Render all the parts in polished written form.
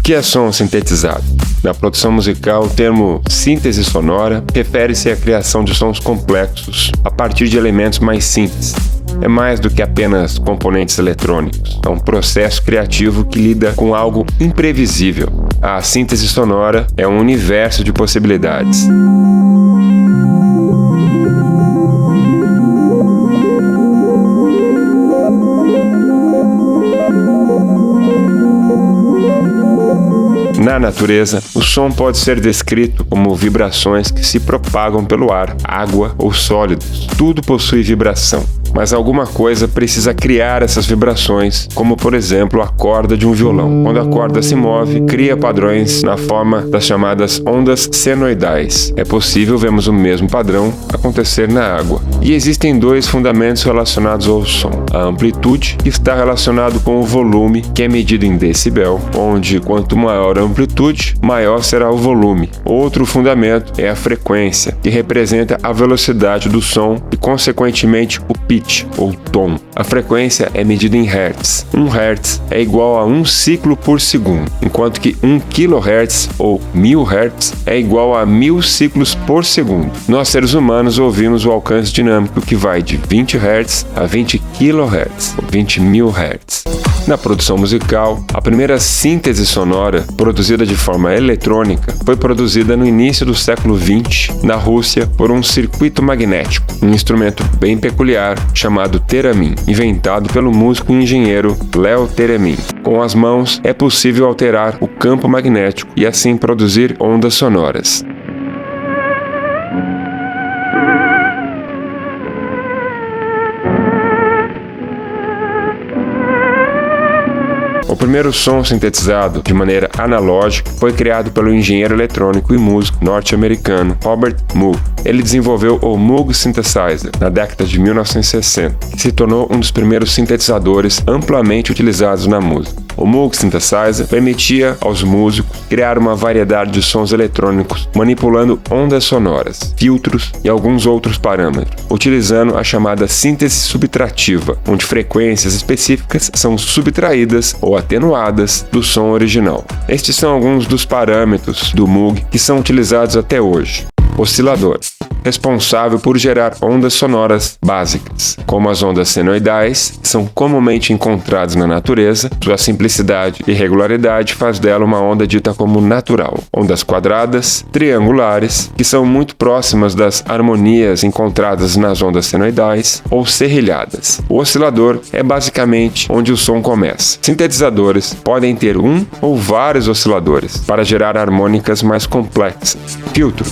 que é som sintetizado? Na produção musical, o termo síntese sonora refere-se à criação de sons complexos a partir de elementos mais simples. É mais do que apenas componentes eletrônicos. É um processo criativo que lida com algo imprevisível. A síntese sonora é um universo de possibilidades. Na natureza, o som pode ser descrito como vibrações que se propagam pelo ar, água ou sólidos. Tudo possui vibração. Mas alguma coisa precisa criar essas vibrações, como por exemplo a corda de um violão. Quando a corda se move, cria padrões na forma das chamadas ondas senoidais. É possível vermos o mesmo padrão acontecer na água. E existem dois fundamentos relacionados ao som. A amplitude, que está relacionado com o volume, que é medido em decibel, onde quanto maior a amplitude, maior será o volume. Outro fundamento é a frequência, que representa a velocidade do som e, consequentemente, o pitch, ou tom. A frequência é medida em Hz. 1 Hz é igual a 1 ciclo por segundo, enquanto que 1 kHz ou 1000 Hz é igual a 1000 ciclos por segundo. Nós, seres humanos, ouvimos o alcance dinâmico que vai de 20 Hz a 20 kHz, ou 20.000 Hz. Na produção musical, a primeira síntese sonora, produzida de forma eletrônica, foi produzida no início do século XX, na Rússia, por um circuito magnético, um instrumento bem peculiar chamado Theremin, inventado pelo músico e engenheiro Leo Theremin. Com as mãos, é possível alterar o campo magnético e assim produzir ondas sonoras. O primeiro som sintetizado de maneira analógica foi criado pelo engenheiro eletrônico e músico norte-americano Robert Moog. Ele desenvolveu o Moog Synthesizer na década de 1960, que se tornou um dos primeiros sintetizadores amplamente utilizados na música. O Moog Synthesizer permitia aos músicos criar uma variedade de sons eletrônicos manipulando ondas sonoras, filtros e alguns outros parâmetros, utilizando a chamada síntese subtrativa, onde frequências específicas são subtraídas ou atenuadas do som original. Estes são alguns dos parâmetros do Moog que são utilizados até hoje. Oscilador, responsável por gerar ondas sonoras básicas, como as ondas senoidais, que são comumente encontradas na natureza. Sua simplicidade e regularidade faz dela uma onda dita como natural. Ondas quadradas, triangulares, que são muito próximas das harmonias encontradas nas ondas senoidais, ou serrilhadas. O oscilador é basicamente onde o som começa. Sintetizadores podem ter um ou vários osciladores para gerar harmônicas mais complexas. Filtro.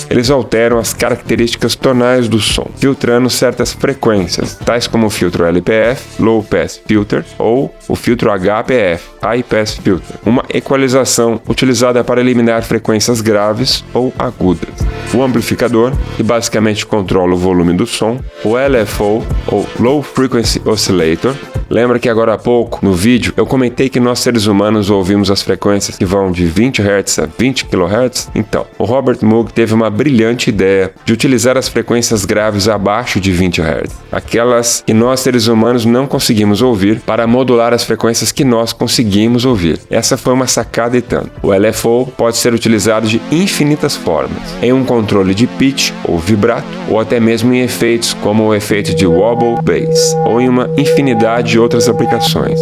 Eles alteram as características tonais do som, filtrando certas frequências, tais como o filtro LPF, Low Pass Filter, ou o filtro HPF, High Pass Filter, uma equalização utilizada para eliminar frequências graves ou agudas. O amplificador, que basicamente controla o volume do som, o LFO, ou Low Frequency Oscillator. Lembra que agora há pouco, no vídeo, eu comentei que nós seres humanos ouvimos as frequências que vão de 20 Hz a 20 kHz? Então, o Robert Moog teve uma brilhante ideia de utilizar as frequências graves abaixo de 20 Hz, aquelas que nós seres humanos não conseguimos ouvir, para modular as frequências que nós conseguimos ouvir. Essa foi uma sacada e tanto. O LFO pode ser utilizado de infinitas formas, em um controle de pitch ou vibrato, ou até mesmo em efeitos como o efeito de wobble bass, ou em uma infinidade de outras aplicações.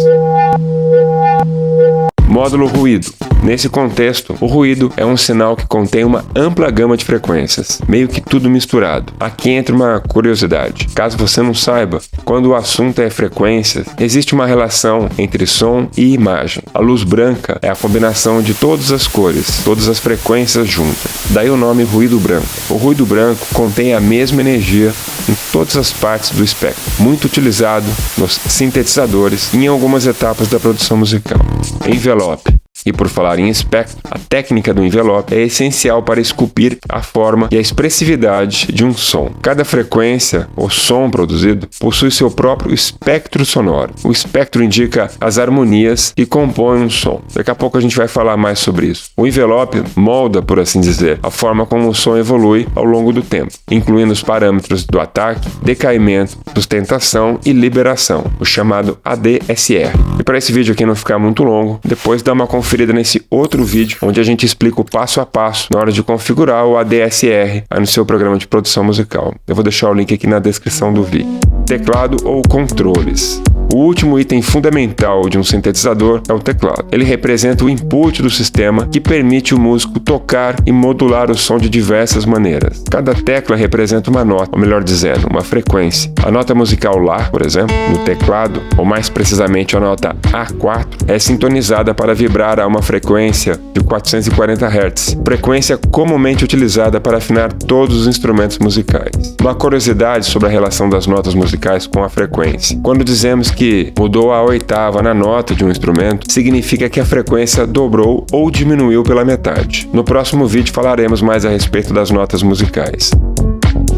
Módulo ruído. Nesse contexto, o ruído é um sinal que contém uma ampla gama de frequências, meio que tudo misturado. Aqui entra uma curiosidade. Caso você não saiba, quando o assunto é frequência, existe uma relação entre som e imagem. A luz branca é a combinação de todas as cores, todas as frequências juntas. Daí o nome ruído branco. O ruído branco contém a mesma energia em todas as partes do espectro, muito utilizado nos sintetizadores e em algumas etapas da produção musical. Envelope. E por falar em espectro, a técnica do envelope é essencial para esculpir a forma e a expressividade de um som. Cada frequência ou som produzido possui seu próprio espectro sonoro. O espectro indica as harmonias que compõem um som. Daqui a pouco a gente vai falar mais sobre isso. O envelope molda, por assim dizer, a forma como o som evolui ao longo do tempo, incluindo os parâmetros do ataque, decaimento, sustentação e liberação, o chamado ADSR. E para esse vídeo aqui não ficar muito longo, depois dá uma conferida conferida nesse outro vídeo, onde a gente explica o passo a passo na hora de configurar o ADSR no seu programa de produção musical. Eu vou deixar o link aqui na descrição do vídeo. Teclado ou controles. O último item fundamental de um sintetizador é o teclado. Ele representa o input do sistema que permite o músico tocar e modular o som de diversas maneiras. Cada tecla representa uma nota, ou melhor dizendo, uma frequência. A nota musical Lá, por exemplo, no teclado, ou mais precisamente a nota A4, é sintonizada para vibrar a uma frequência de 440 Hz, frequência comumente utilizada para afinar todos os instrumentos musicais. Uma curiosidade sobre a relação das notas musicais com a frequência. Quando dizemos que mudou a oitava na nota de um instrumento, significa que a frequência dobrou ou diminuiu pela metade. No próximo vídeo falaremos mais a respeito das notas musicais.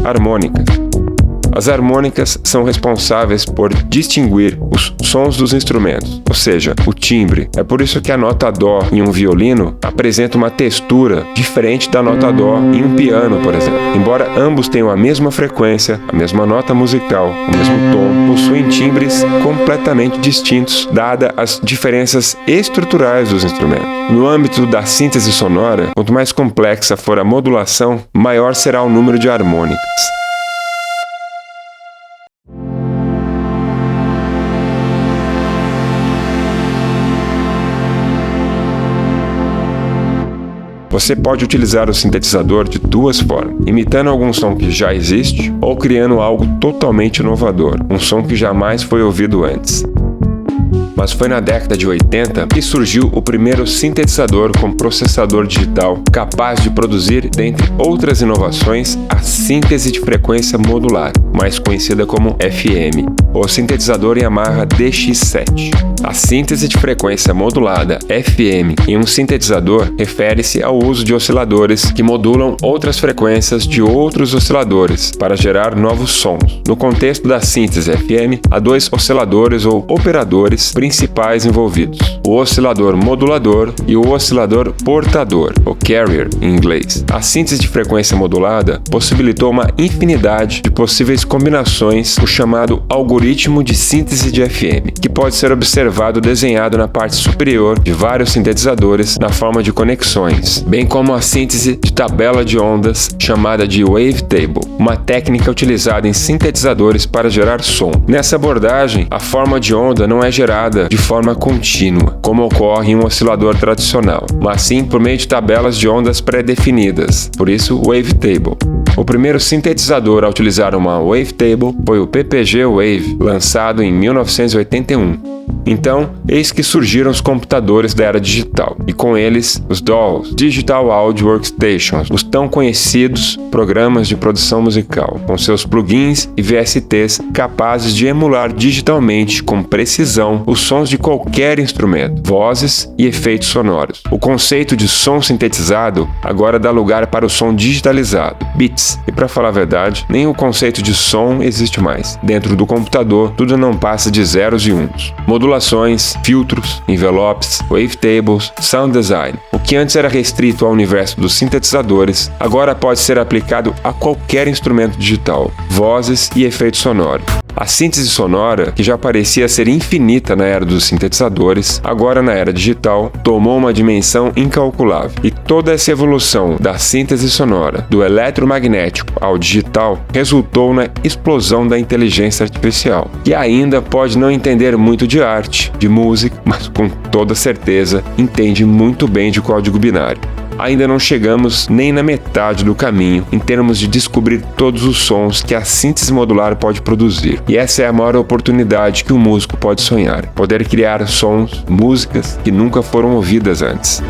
Harmônicas. As harmônicas são responsáveis por distinguir os sons dos instrumentos, ou seja, o timbre. É por isso que a nota Dó em um violino apresenta uma textura diferente da nota Dó em um piano, por exemplo. Embora ambos tenham a mesma frequência, a mesma nota musical, o mesmo tom, possuem timbres completamente distintos, dadas as diferenças estruturais dos instrumentos. No âmbito da síntese sonora, quanto mais complexa for a modulação, maior será o número de harmônicas. Você pode utilizar o sintetizador de duas formas, imitando algum som que já existe ou criando algo totalmente inovador, um som que jamais foi ouvido antes. Mas foi na década de 80 que surgiu o primeiro sintetizador com processador digital capaz de produzir, dentre outras inovações, a síntese de frequência modular, mais conhecida como FM, o sintetizador Yamaha DX7. A síntese de frequência modulada FM em um sintetizador refere-se ao uso de osciladores que modulam outras frequências de outros osciladores para gerar novos sons. No contexto da síntese FM, há dois osciladores ou operadores principais envolvidos: o oscilador modulador e o oscilador portador, o carrier em inglês. A síntese de frequência modulada possibilitou uma infinidade de possíveis combinações, o chamado algoritmo de síntese de FM, que pode ser observado desenhado na parte superior de vários sintetizadores na forma de conexões, bem como a síntese de tabela de ondas chamada de wavetable, uma técnica utilizada em sintetizadores para gerar som. Nessa abordagem, a forma de onda não é gerada de forma contínua, como ocorre em um oscilador tradicional, mas sim por meio de tabelas de ondas pré-definidas, por isso wavetable. O primeiro sintetizador a utilizar uma wavetable foi o PPG Wave, lançado em 1981. Então, eis que surgiram os computadores da era digital, e com eles os DAWs, Digital Audio Workstations, os tão conhecidos programas de produção musical, com seus plugins e VSTs capazes de emular digitalmente com precisão os sons de qualquer instrumento, vozes e efeitos sonoros. O conceito de som sintetizado agora dá lugar para o som digitalizado, bits, e para falar a verdade, nem o conceito de som existe mais. Dentro do computador, tudo não passa de zeros e uns. Modulações, filtros, envelopes, wavetables, sound design. O que antes era restrito ao universo dos sintetizadores, agora pode ser aplicado a qualquer instrumento digital, vozes e efeitos sonoros. A síntese sonora, que já parecia ser infinita na era dos sintetizadores, agora na era digital, tomou uma dimensão incalculável. E toda essa evolução da síntese sonora, do eletromagnético ao digital, resultou na explosão da inteligência artificial, que ainda pode não entender muito de arte, de música, mas com toda certeza entende muito bem de código binário. Ainda não chegamos nem na metade do caminho em termos de descobrir todos os sons que a síntese modular pode produzir. E essa é a maior oportunidade que o músico pode sonhar: poder criar sons, músicas que nunca foram ouvidas antes.